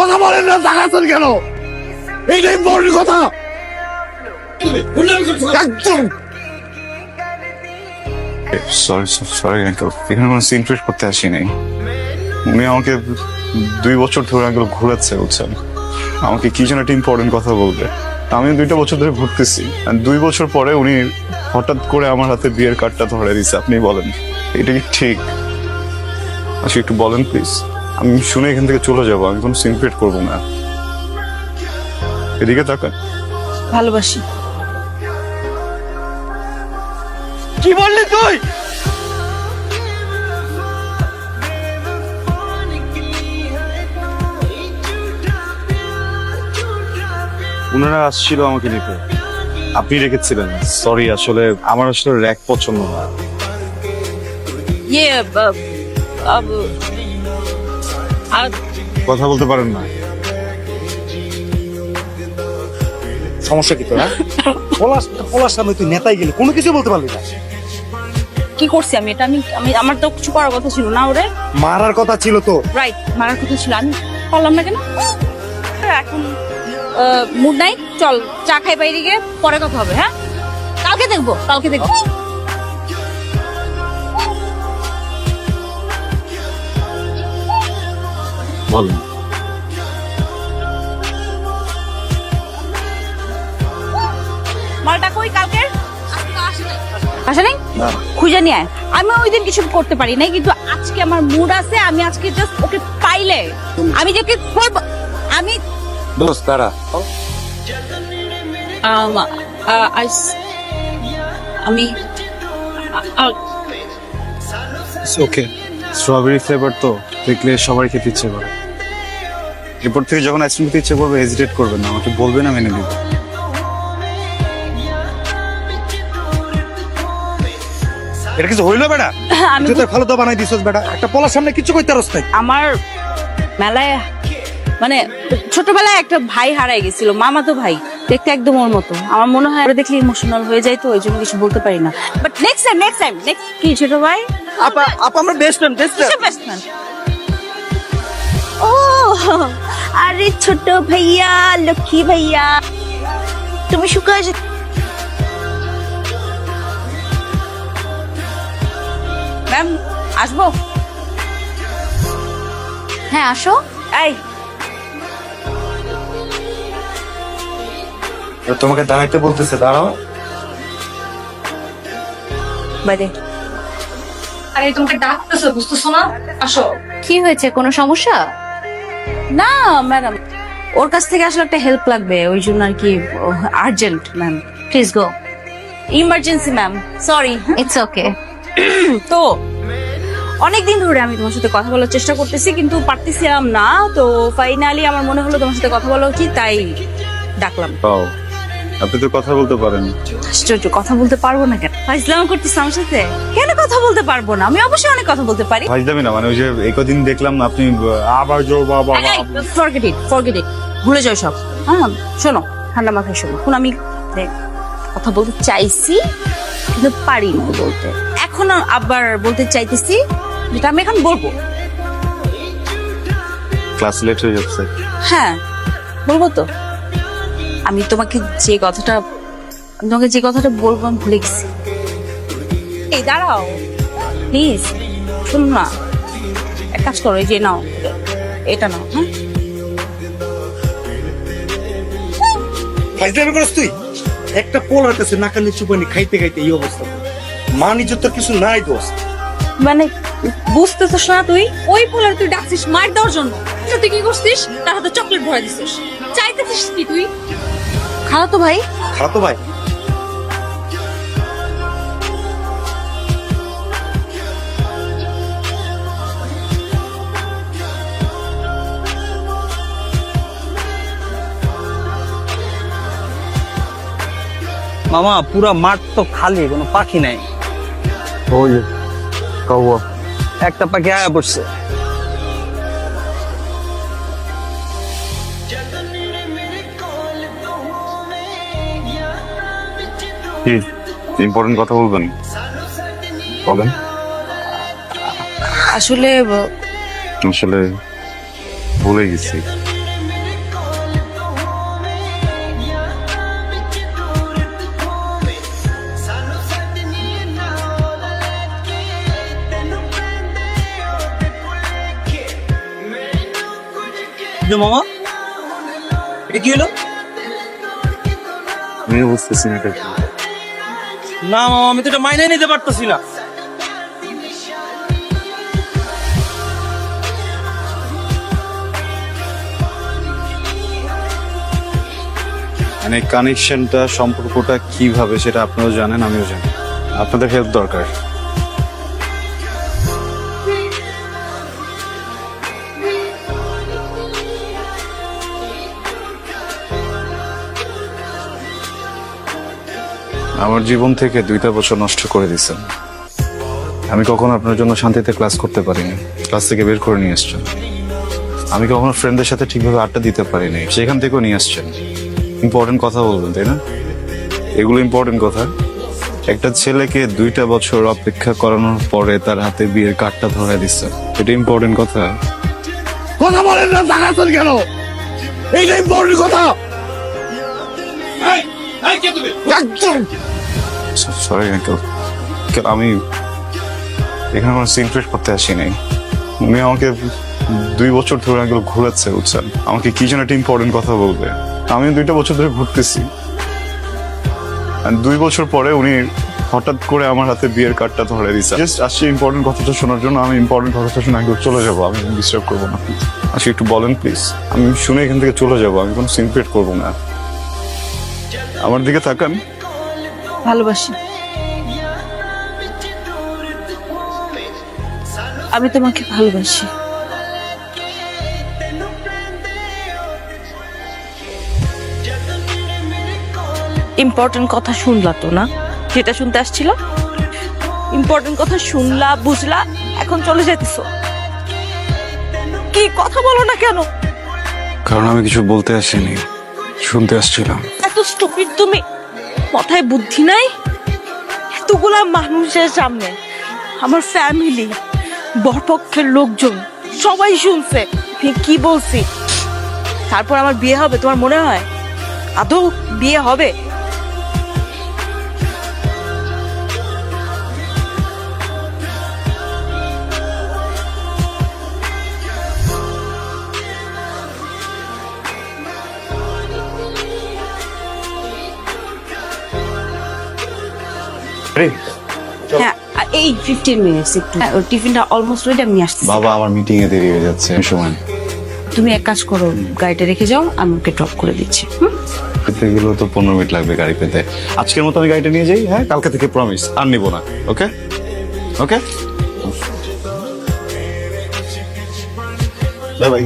কথা বলেন না, তাকাচ্ছেন কেন? এইটাই বড় কথা। একদম সরি আঙ্কেল, এখানে কোনো সিন ক্রিয়েট করতে আসি নাই। উনি আমাকে 2 বছর ধরে আঙ্কেল ঘুরাচ্ছে, বুঝছেন? আমাকে কি যেন একটা ইম্পর্টেন্ট কথা বলবে, আমি 2টা বছর ধরে ঘুরতেছি। 2 বছর পরে উনি হঠাৎ করে আমার হাতে বিয়ের কার্ডটা ধরে দিচ্ছে। আপনি বলেন এটা কি ঠিক? আচ্ছা একটু বলেন প্লিজ, আমি শুনে এখান থেকে চলে যাবো, আমি কোনো সিন ক্রিয়েট করবো না। এদিকে তাকান। ভালোবাসি। কি বললি তুই? ওনারা আসছিল আমাকে নিতে, আপনি রেখেছিলেন। সরি, আসলে আমার আসলে র্যাক পছন্দ না। ইয়ে কথা বলতে পারেন না? সমস্যা কি তোর? পলাশ সামনে তুই নেতাই গেলি, কোনো কিছু বলতে পারলি না। কি করছি আমি? এটা আমি আমি আমার তো কিছু করার কথা ছিল না। ওরে মারার কথা ছিল তো। রাইট, মারার কথা ছিল, আমি পারলাম না কেন? এখন মুড নাই, চল চা খাই বাইরে গিয়ে, পরে কথা হবে। হ্যাঁ, কালকে দেখবো, কালকে দেখবো। বলেন। মালটা কই কালকের? আসে নাই? খুঁজে নিয়ে আয়। আমি ওই দিন কিছু করতে পারি নাই, কিন্তু আজকে আমার মুড আছে। আমি আজকে জাস্ট ওকে পাইলে আমি যে ওকে করব। আমি দোস্ত তারা আমি ওকে, স্ট্রবেরি ফ্লেভার তো দেখলে সবারই খেতে ইচ্ছে করে। এরপর থেকে যখন আইসক্রিম খেতে ইচ্ছে করবে হেজিটেট করবেন না, আমাকে বলবেন, আমি এনে দিব। এটা কিছু হইলো বেটা? আমি তুই তো ভালো তো বানাই দিছস বেটা, একটা পলার সামনে কিছু কইতে পারছ না। আমার মেলায় মানে ছোটবেলায় একটা ভাই হারাই গেছিল, মামা তো ভাই, দেখতে একদম ওর মতো। আমার মনে হয় ওরা দেখলে ইমোশনাল হয়ে যায়, তো ওই জন্য কিছু বলতে পারি না। বাট নেক্সট টাইম কি ছোট ভাই? আপা আমরা বেস্ট ফ্রেন্ড বেস্ট ফ্রেন্ড। ও আরে ছোট ভাইয়া, লক্ষ্মী ভাইয়া, তুমি শুকায় যে। ম্যাম আসবো? হ্যাঁ আসো। এই তোমাকে দাঁড়াইতে বলতেছে, দাঁড়াও। বাইরে। আরে তোমাকে ডাকতেছে, বুঝতেছো না? আসো। কি হয়েছে, কোনো সমস্যা? না ম্যাডাম, ওর কাছ থেকে আসলে একটা হেল্প লাগবে, ওই জন্য আর কি। Urgent ma'am, please go. Emergency ma'am, sorry. It's okay. তো অনেকদিন ধরে আমি তোমার সাথে কথা বলার চেষ্টা করতেছি, কিন্তু পারতেছিলাম না। তো ফাইনালি আমার মনে হলো তোমার সাথে কথা বলা উচিত, তাই ডাকলাম। পাও, আপনি তো কথা বলতে পারেন। আশ্চর্য, কথা বলতে পারবো না কেন? ফাইজলাম করতেছ আমার সাথে? কেন কথা বলতে পারবো না? আমি অবশ্যই অনেক কথা বলতে পারি। ভাইজামি না, মানে ওই যে এই কদিন দেখলাম না আপনি আবার জো বাবা। ফরগেট ইট, ভুলে যাও সব। হ্যাঁ শোনো, ঠান্ডা মাথায় শোনো। এখন আমি কথা বলতে চাইছি, কিন্তু পারি না বলতে। এখন আবার বলতে চাইতেছি, যেটা আমি এখন বলবো। ক্লাস লেট হয়ে যাচ্ছে। হ্যাঁ বলবো তো। আমি তোমাকে যে কথাটা বলবো আমি ভুলে গেছি। এই দাঁড়াও প্লিজ, শুনো না, এক কাজ করো, এই যে নাও, এটা নাও। হ্যাঁ ফাইজলামি করছ তুই? একটা পোলার কাছে নাকানি চুপানি খাইতে খাইতে এই অবস্থা। মান ইজ্জত তোর কিছু নাই দোস্ত। মানে বুঝতেছিস না তুই? ওই পোলার তুই ডাকছিস মার দেওয়ার জন্য, তুই কি করছিস? তার হাতে চকলেট ভরে দিছিস। চাইতেছিস কি তুই? খাও তো ভাই। খারাপ তো ভাই। মামা পুরা মাঠ তো খালি, কোনো পাখি নাই। ওই কাউয়া একটা পাখি আয়া পড়ছে। কি ইম্পর্টেন্ট কথা বলবেন? বলেন। আসলে আসলে ভুলে গেছি। কিলো মামা, এটা কি হলো? আমি বুঝতেছি না এটা কি। না মামা, আমি তো এটা মাইনে নিতে পারতেছি না। মানে কানেকশনটা, সম্পর্কটা কিভাবে সেটা আপনারাও জানেন, আমিও জানি। আপনাদের হেল্প দরকার। আমার জীবন থেকে 2টা বছর নষ্ট করে দিয়েছেন। আমি কখনো আপনার জন্য শান্তিতে ক্লাস করতে পারিনি, ক্লাস থেকে বের করে নিয়ে এসছেন। আমি কখনো ফ্রেন্ডদের সাথে ঠিকভাবে আড্ডা দিতে পারিনি, সেখান থেকেও নিয়ে আসছেন। ইম্পর্টেন্ট কথা বলবেন, তাই না? এগুলো ইম্পর্টেন্ট কথা। একটা ছেলেকে 2টা বছর অপেক্ষা করানোর পরে তার হাতে বিয়ের কার্ডটা ধরে দিচ্ছে, এটা ইম্পর্টেন্ট কথা। কথা বলেন না, তাকাচ্ছেন কেন? এইটা ইম্পর্টেন্ট কথা। একদম সরি আঙ্কেল, আমি এখানে কোনো সিন ক্রিয়েট করতে আসি নাই। উনি আমাকে 2 বছর ধরে আঙ্কেল ঘুরাচ্ছে, বুঝছেন? আমাকে কি যেন একটা ইম্পর্টেন্ট কথা বলবে। আমি 2টা বছর ধরে ঘুরতেছি, 2 বছর পরে উনি হঠাৎ করে আমার হাতে বিয়ের কার্ডটা ধরে দিচ্ছে। জাস্ট আসছি ইম্পর্টেন্ট কথাটা শোনার জন্য। আমি ইম্পর্টেন্ট কথাটা শুনে আঙ্কেল চলে যাবো, আমি ডিস্টার্ব করবো না। আচ্ছা একটু বলেন প্লিজ, আমি শুনে এখান থেকে চলে যাবো, আমি কোনো সিন ক্রিয়েট করবো না। আমার দিকে তাকান। ভালোবাসি। আমি তোমাকে ভালোবাসি। ইম্পর্টেন্ট কথা শুনলা তো না, যেটা শুনতে আসছিল? ইম্পর্টেন্ট কথা শুনলা, বুঝলা, এখন চলে যেতেছো। কি কথা বলো না কেন? কারণ আমি কিছু বলতে আসিনি, শুনতে আসছিলাম। এত স্টুপিড তুমি, মাথায় বুদ্ধি নাই? এতগুলা মানুষের সামনে, আমার ফ্যামিলি, বরপক্ষের লোকজন সবাই শুনছে আমি কি বলছি। তারপর আমার বিয়ে হবে তোমার মনে হয়? আদৌ বিয়ে হবে? হ্যাঁ, আর এই 15 মিনিটস একটু, ওর টিফিনটা অলমোস্ট রেডি, আমি আসছি। বাবা, আমার মিটিং এ দেরি হয়ে যাচ্ছে, সময় নেই। তুমি এক কাজ করো, গাড়িটা রেখে যাও, আমি ওকে ড্রপ করে দিচ্ছি। পেতে গেলেও তো 15 মিনিট লাগবে গাড়ি পেতে। আজকের মতো আমি গাড়িটা নিয়ে যাই, হ্যাঁ? কালকে থেকে প্রমিস আর নিবো না। ওকে ওকে, বাই বাই।